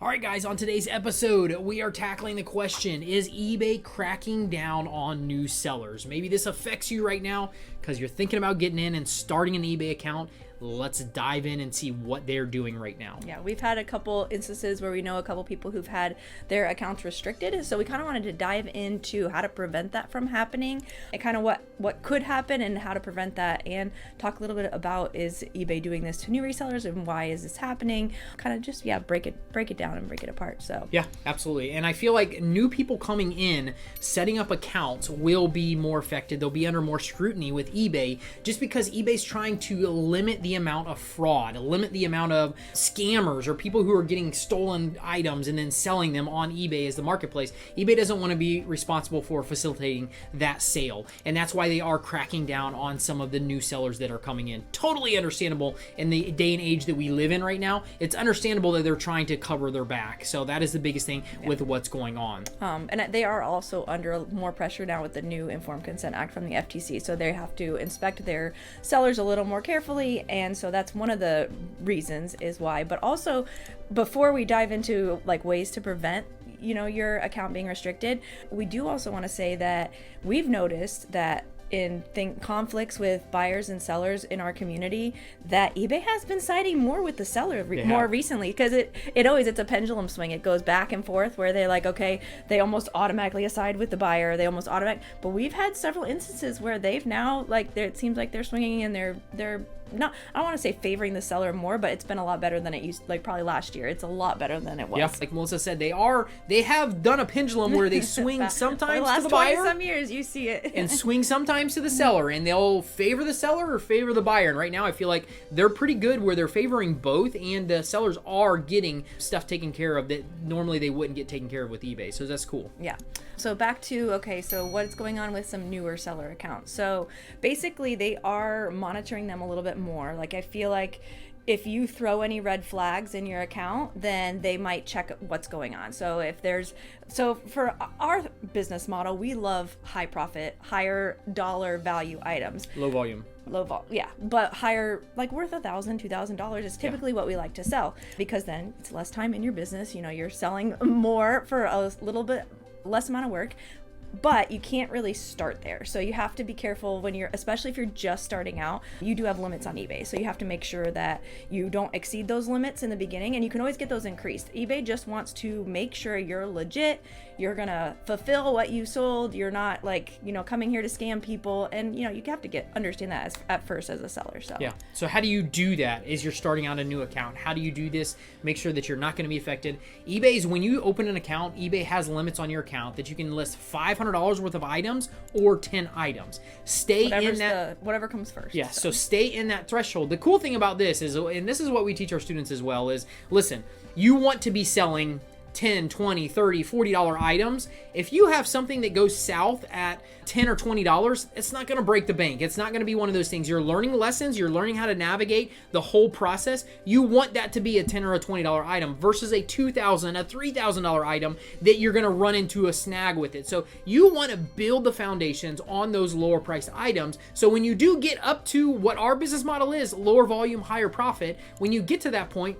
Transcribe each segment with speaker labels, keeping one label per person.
Speaker 1: All right, guys, on today's episode, we are tackling the question, is eBay cracking down on new sellers? Maybe this affects you right now because you're thinking about getting in and starting an eBay account. Let's dive in and see what they're doing right now.
Speaker 2: Yeah, we've had a couple instances where we know a couple people who've had their accounts restricted. So we kind of wanted to dive into how to prevent that from happening and kind of what could happen and how to prevent that, and talk a little bit about, is eBay doing this to new resellers and why is this happening? Kind of just, break it down and break it apart. So
Speaker 1: yeah, absolutely. And I feel like new people coming in, setting up accounts will be more affected. They'll be under more scrutiny with eBay just because eBay's trying to limit the amount of fraud, limit the amount of scammers or people who are getting stolen items and then selling them on eBay as the marketplace. eBay doesn't want to be responsible for facilitating that sale, and that's why they are cracking down on some of the new sellers that are coming in. Totally understandable in the day and age that we live in right now. It's understandable that they're trying to cover their back. So that is the biggest thing with what's going on.
Speaker 2: And they are also under more pressure now with the new Informed Consent Act from the FTC. So they have to inspect their sellers a little more carefully. And so that's one of the reasons is why. But also, before we dive into ways to prevent your account being restricted, we do also want to say that we've noticed that in conflicts with buyers and sellers in our community, that eBay has been siding more with the seller more recently, because it's a pendulum swing. It goes back and forth where they're like, okay, they almost automatically side with the buyer, but we've had several instances where they've now it seems like they're swinging and they're not, I don't want to say favoring the seller more, but it's been a lot better than it used, probably last year. It's a lot better than it was.
Speaker 1: Yeah, like Melissa said, they have done a pendulum where they swing sometimes to the buyer.
Speaker 2: The last 20 some years, you see it.
Speaker 1: And swing sometimes to the seller, and they'll favor the seller or favor the buyer. And right now I feel like they're pretty good where they're favoring both, and the sellers are getting stuff taken care of that normally they wouldn't get taken care of with eBay. So that's cool.
Speaker 2: Yeah. So back to, so what's going on with some newer seller accounts? So basically they are monitoring them a little bit more. I feel like if you throw any red flags in your account, then they might check what's going on. So for our business model, we love high profit, higher dollar value items.
Speaker 1: Low volume.
Speaker 2: Yeah, but higher, worth $1,000, $2,000 is typically what we like to sell, because then it's less time in your business. You're selling more for a little bit less amount of work, but you can't really start there. So you have to be careful especially if you're just starting out. You do have limits on eBay, so you have to make sure that you don't exceed those limits in the beginning, and you can always get those increased. eBay just wants to make sure you're legit, you're gonna fulfill what you sold, you're not coming here to scam people, and you have to understand that at first as a seller. So
Speaker 1: yeah. So how do you do that as you're starting out a new account? How do you do this? Make sure that you're not going to be affected. When you open an account, eBay has limits on your account that you can list $500 worth of items or 10 items.
Speaker 2: Whatever comes first.
Speaker 1: Yeah, so stay in that threshold. The cool thing about this is, and this is what we teach our students as well, is listen, you want to be selling $10, $20, $30, $40 items. If you have something that goes south at $10 or $20, it's not going to break the bank. It's not going to be one of those things. You're learning lessons. You're learning how to navigate the whole process. You want that to be a $10 or a $20 item versus a $2,000, a $3,000 item that you're going to run into a snag with it. So you want to build the foundations on those lower priced items. So when you do get up to what our business model is, lower volume, higher profit, when you get to that point,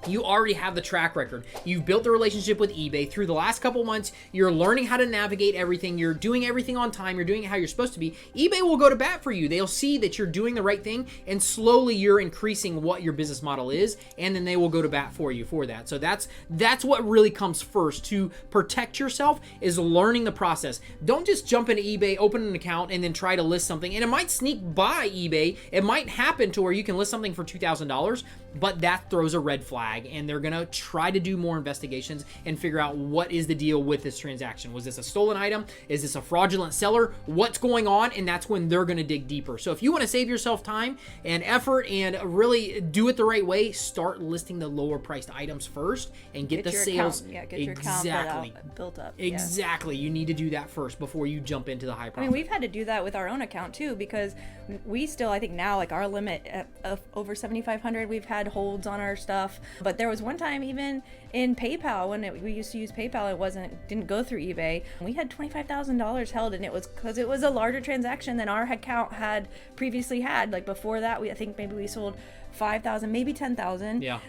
Speaker 1: you already have the track record. You've built the relationship with eBay through the last couple months. You're learning how to navigate everything. You're doing everything on time. You're doing it how you're supposed to be. eBay will go to bat for you. They'll see that you're doing the right thing, and slowly you're increasing what your business model is, and then they will go to bat for you for that. So that's what really comes first to protect yourself, is learning the process. Don't just jump into eBay, open an account, and then try to list something. And it might sneak by eBay. It might happen to where you can list something for $2,000, but that throws a red flag, and they're gonna try to do more investigations and figure out what is the deal with this transaction. Was this a stolen item? Is this a fraudulent seller? What's going on? And that's when they're gonna dig deeper. So if you want to save yourself time and effort and really do it the right way, start listing the lower priced items first and get the sales
Speaker 2: get your account built up.
Speaker 1: Exactly. You need to do that first before you jump into the high profit.
Speaker 2: We've had to do that with our own account too, because we still, I think now, our limit of over 7,500, we've had holds on our stuff. But there was one time even in PayPal, when we used to use PayPal, didn't go through eBay. We had $25,000 held, and it was because it was a larger transaction than our account had previously had. Like before that, I think maybe we sold 5,000, maybe 10,000.
Speaker 1: Yeah.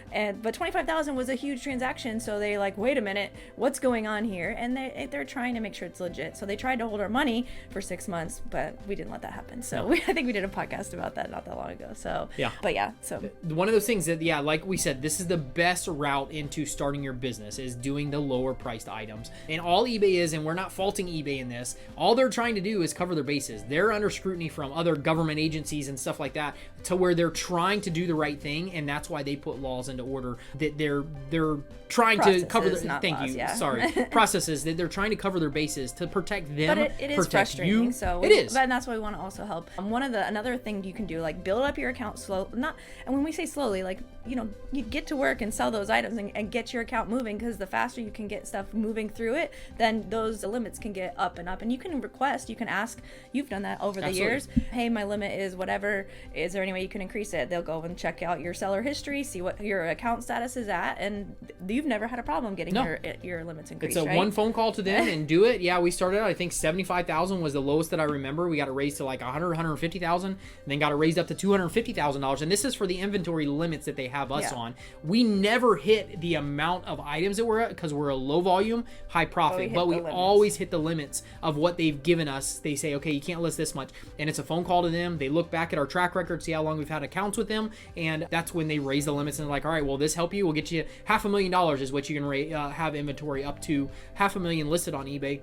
Speaker 2: But 25,000 was a huge transaction. So they like, wait a minute, what's going on here? And they're trying to make sure it's legit. So they tried to hold our money for 6 months, but we didn't let that happen. So I think we did a podcast about that not that long ago. So
Speaker 1: yeah.
Speaker 2: But yeah, so
Speaker 1: one of those things that, yeah, like we said, this is the best route into starting your business, is doing the lower priced items. And all eBay is, and we're not faulting eBay in this, all they're trying to do is cover their bases. They're under scrutiny from other government agencies and stuff like that, to where they're trying to do the right thing, and that's why they put laws into order, that they're trying
Speaker 2: processes,
Speaker 1: to cover processes, that they're trying to cover their bases to protect them,
Speaker 2: but it is frustrating.
Speaker 1: you.
Speaker 2: So
Speaker 1: it is,
Speaker 2: and that's why we want to also help. Another thing you can do, like build up your account slow, and when we say slowly, like, you get to work and sell those items and get your account moving, because the faster you can get stuff moving through it, then those limits can get up and up. And you can ask, you've done that over the years. Hey, my limit is whatever. Is there any way you can increase it? They'll go and check out your seller history, see what your account status is at, and you've never had a problem getting your limits increased.
Speaker 1: It's one phone call to them and do it. Yeah, we started out, I think 75,000 was the lowest that I remember. We got it raised to like 150,000, and then got it raised up to $250,000. And this is for the inventory limits that they have us on. We never hit the amount of items that we're at, because we're a low volume, high profit, but we always hit the limits of what they've given us. They say, okay, you can't list this much, and it's a phone call to them. They look back at our track record, see how long we've had accounts with them, and that's when they raise the limits, and they're like, all right, well, this help you, we'll get you $500,000 is what you can have inventory up to $500,000 listed on eBay.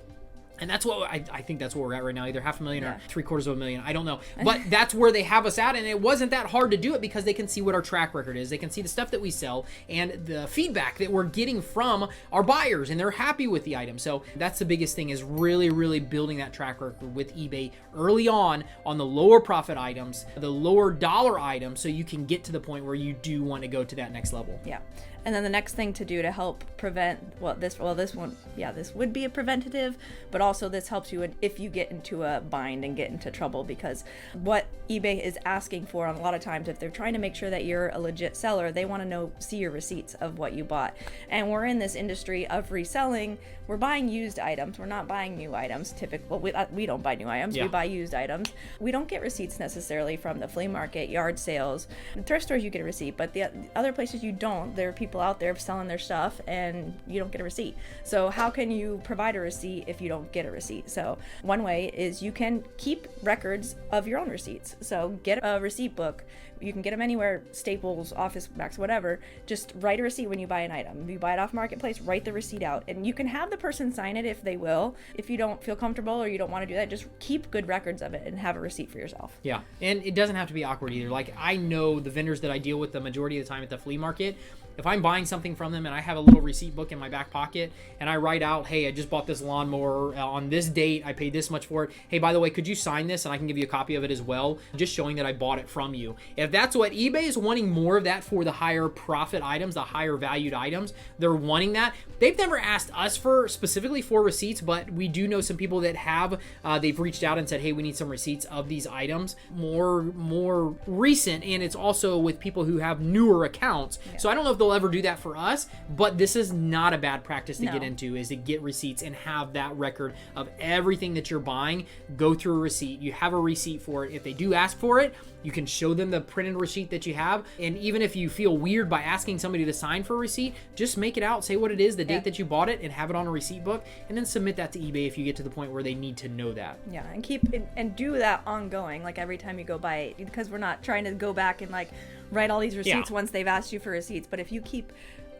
Speaker 1: And that's what I think that's where we're at right now, either $500,000 or $750,000. I don't know, but that's where they have us at, and it wasn't that hard to do it, because they can see what our track record is. They can see the stuff that we sell and the feedback that we're getting from our buyers, and they're happy with the item. So that's the biggest thing, is really, really building that track record with eBay early on the lower profit items, the lower dollar items, so you can get to the point where you do want to go to that next level.
Speaker 2: Yeah. And then the next thing to do to help prevent, this would be a preventative, but also this helps you if you get into a bind and get into trouble, because what eBay is asking for a lot of times, if they're trying to make sure that you're a legit seller, they want to see your receipts of what you bought. And we're in this industry of reselling. We're buying used items. We're not buying new items. Typically, we don't buy new items. We buy used items. We don't get receipts necessarily from the flea market, yard sales. In thrift stores, you get a receipt, but the other places you don't. There are people out there selling their stuff, and you don't get a receipt. So how can you provide a receipt if you don't get a receipt? So one way is you can keep records of your own receipts. So get a receipt book. You can get them anywhere, Staples, Office Max, whatever. Just write a receipt when you buy an item. If you buy it off Marketplace, write the receipt out. And you can have the person sign it if they will. If you don't feel comfortable or you don't want to do that, just keep good records of it and have a receipt for yourself.
Speaker 1: Yeah, and it doesn't have to be awkward either. Like, I know the vendors that I deal with the majority of the time at the flea market, if I'm buying something from them and I have a little receipt book in my back pocket and I write out, hey, I just bought this lawnmower on this date, I paid this much for it. Hey, by the way, could you sign this? And I can give you a copy of it as well, just showing that I bought it from you. If that's what eBay is wanting, more of that for the higher profit items, the higher valued items, they're wanting that. They've never asked us specifically for receipts, but we do know some people that have. They've reached out and said, hey, we need some receipts of these items. More recent, and it's also with people who have newer accounts. Yeah. So I don't know if they'll ever do that for us, but this is not a bad practice to get into, is to get receipts and have that record of everything that you're buying. Go through a receipt. You have a receipt for it. If they do ask for it, you can show them the printed receipt that you have. And even if you feel weird by asking somebody to sign for a receipt, just make it out, say what it is, the date that you bought it, and have it on a receipt book, and then submit that to eBay if you get to the point where they need to know that.
Speaker 2: Yeah, and and do that ongoing, like every time you go buy it, because we're not trying to go back and like write all these receipts once they've asked you for receipts. But if you keep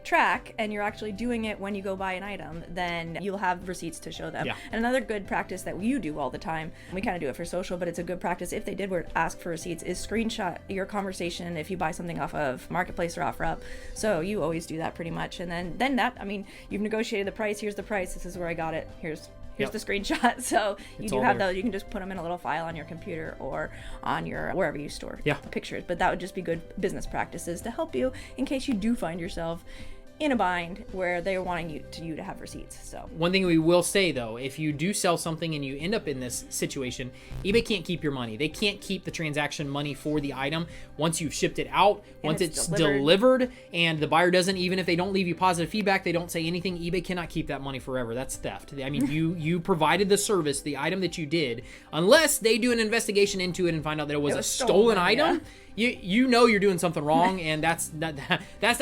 Speaker 2: track and you're actually doing it when you go buy an item, then you'll have receipts to show them. And another good practice that you do all the time, we kind of do it for social, but it's a good practice if they did ask for receipts, is screenshot your conversation if you buy something off of Marketplace or OfferUp. So you always do that pretty much, and then that, I mean, you've negotiated the price, here's the price, this is where I got it, here's the screenshot. So you do have those. You can just put them in a little file on your computer or on your wherever you store pictures. But that would just be good business practices to help you in case you do find yourself in a bind where they're wanting you to have receipts. So
Speaker 1: one thing we will say though, if you do sell something and you end up in this situation, eBay can't keep your money. They can't keep the transaction money for the item once you've shipped it out, once it's delivered, and the buyer doesn't, even if they don't leave you positive feedback, they don't say anything, eBay cannot keep that money forever. That's theft. I mean, you provided the service, the item that you did, unless they do an investigation into it and find out that it was a stolen item. Yeah. You know you're doing something wrong, and that's not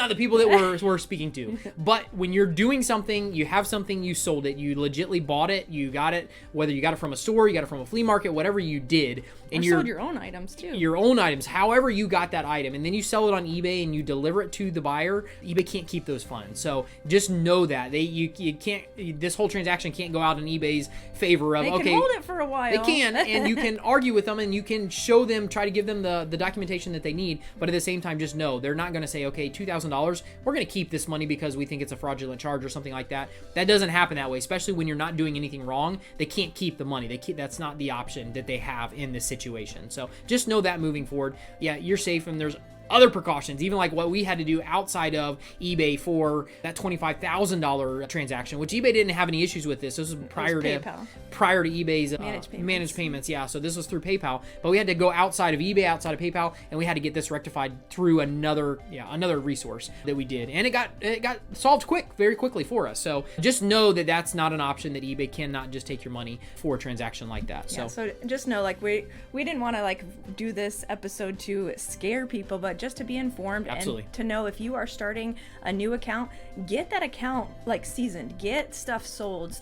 Speaker 1: the people that we're speaking to. But when you're doing something, you have something, you sold it, you legitly bought it, you got it, whether you got it from a store, you got it from a flea market, whatever you did, and you
Speaker 2: sold your own items too.
Speaker 1: Your own items, however you got that item, and then you sell it on eBay and you deliver it to the buyer, eBay can't keep those funds. So just know that you can't. This whole transaction can't go out in eBay's favor of
Speaker 2: they can hold it for a while.
Speaker 1: They can, and you can argue with them, and you can show them, try to give them the documentation that they need, but at the same time, just know they're not going to say, okay, $2,000, we're going to keep this money because we think it's a fraudulent charge or something like that. That doesn't happen that way, especially when you're not doing anything wrong. They can't keep the money. That's not the option that they have in this situation. So just know that moving forward, yeah, you're safe, and there's other precautions, even like what we had to do outside of eBay for that $25,000 transaction, which eBay didn't have any issues with this. This was prior to eBay's managed payments. Yeah, so this was through PayPal, but we had to go outside of eBay, outside of PayPal, and we had to get this rectified through another resource that we did, and it got solved very quickly for us. So just know that that's not an option, that eBay cannot just take your money for a transaction like that.
Speaker 2: Yeah, so just know, like, we didn't want to like do this episode to scare people, but just to be informed. Absolutely. And to know if you are starting a new account, get that account like seasoned, get stuff sold,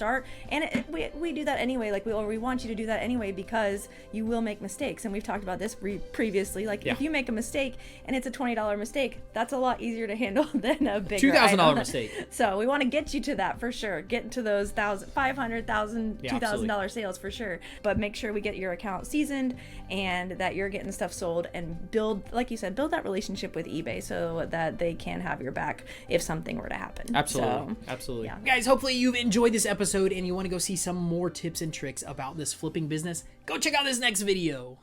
Speaker 2: we do that anyway. Like we want you to do that anyway, because you will make mistakes, and we've talked about this previously. Like if you make a mistake and it's a $20 mistake, that's a lot easier to handle than a bigger
Speaker 1: $2,000 mistake.
Speaker 2: So we want to get you to that for sure. Get to those $500, $1,000, $2,000 sales for sure. But make sure we get your account seasoned and that you're getting stuff sold, and build, like you said, build that relationship with eBay so that they can have your back if something were to happen.
Speaker 1: Absolutely. Yeah. Guys, hopefully you've enjoyed this episode and you want to go see some more tips and tricks about this flipping business. Go check out this next video.